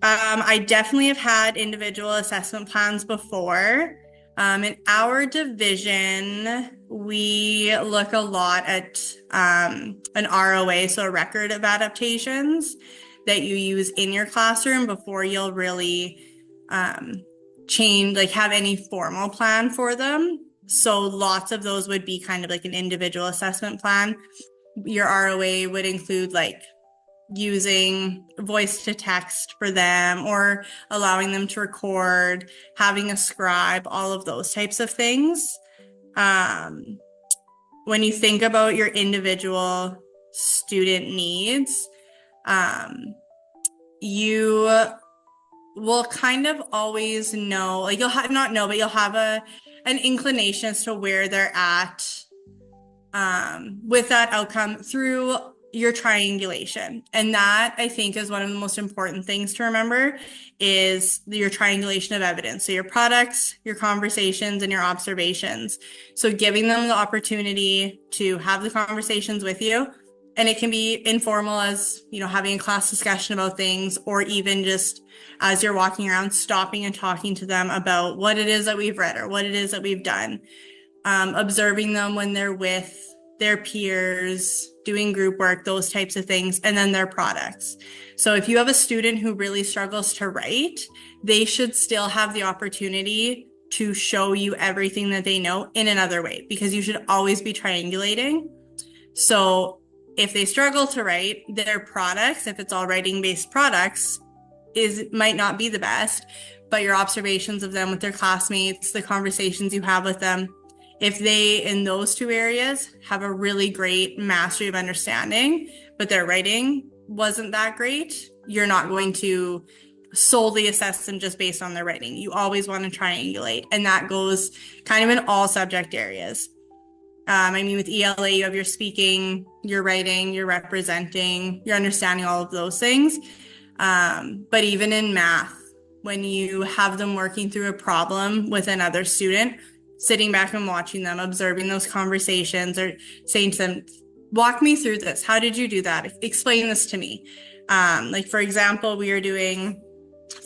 I definitely have had individual assessment plans before. In our division, we look a lot at an ROA, so a record of adaptations that you use in your classroom before you'll really change, like have any formal plan for them. So lots of those would be kind of like an individual assessment plan. Your ROA would include like using voice to text for them or allowing them to record, having a scribe, all of those types of things. Um, when you think about your individual student needs, um, you will kind of always know, like you'll have not know, but you'll have an inclination as to where they're at with that outcome through your triangulation. And that I think is one of the most important things to remember is your triangulation of evidence. So your products, your conversations, and your observations. So giving them the opportunity to have the conversations with you. And it can be informal as, having a class discussion about things, or even just as you're walking around, stopping and talking to them about what it is that we've read or what it is that we've done. Observing them when they're with their peers, doing group work, those types of things, and then their products. So if you have a student who really struggles to write, they should still have the opportunity to show you everything that they know in another way, because you should always be triangulating. So if they struggle to write, their products, if it's all writing-based products, might not be the best, but your observations of them with their classmates, the conversations you have with them, if they, in those two areas, have a really great mastery of understanding, but their writing wasn't that great, you're not going to solely assess them just based on their writing. You always want to triangulate, and that goes kind of in all subject areas. With ELA, you have your speaking, your writing, your representing, your understanding, all of those things. But even in math, when you have them working through a problem with another student, sitting back and watching them, observing those conversations, or saying to them, walk me through this. How did you do that? Explain this to me. Like, for example, we are doing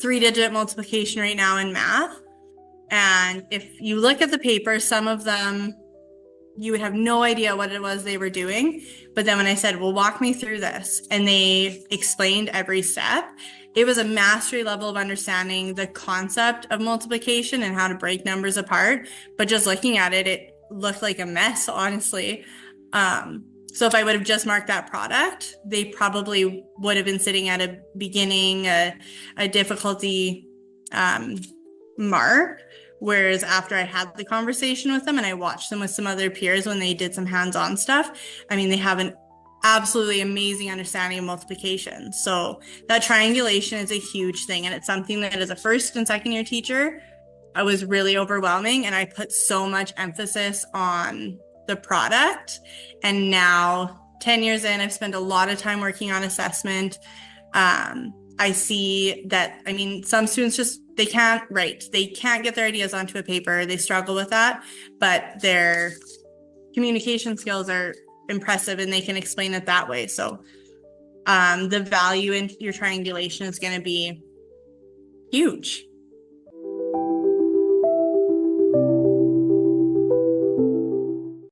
3-digit multiplication right now in math. And if you look at the paper, some of them, you would have no idea what it was they were doing. But then when I said, well, walk me through this, and they explained every step, it was a mastery level of understanding the concept of multiplication and how to break numbers apart. But just looking at it, it looked like a mess, honestly. So if I would have just marked that product, they probably would have been sitting at a beginning, a difficulty mark. Whereas after I had the conversation with them and I watched them with some other peers when they did some hands-on stuff, they have an absolutely amazing understanding of multiplication. So that triangulation is a huge thing. And it's something that as a first and second year teacher, I was really overwhelming. And I put so much emphasis on the product. And now 10 years in, I've spent a lot of time working on assessment. I see that, some students just, they can't write. They can't get their ideas onto a paper. They struggle with that, but their communication skills are impressive and they can explain it that way. So the value in your triangulation is going to be huge.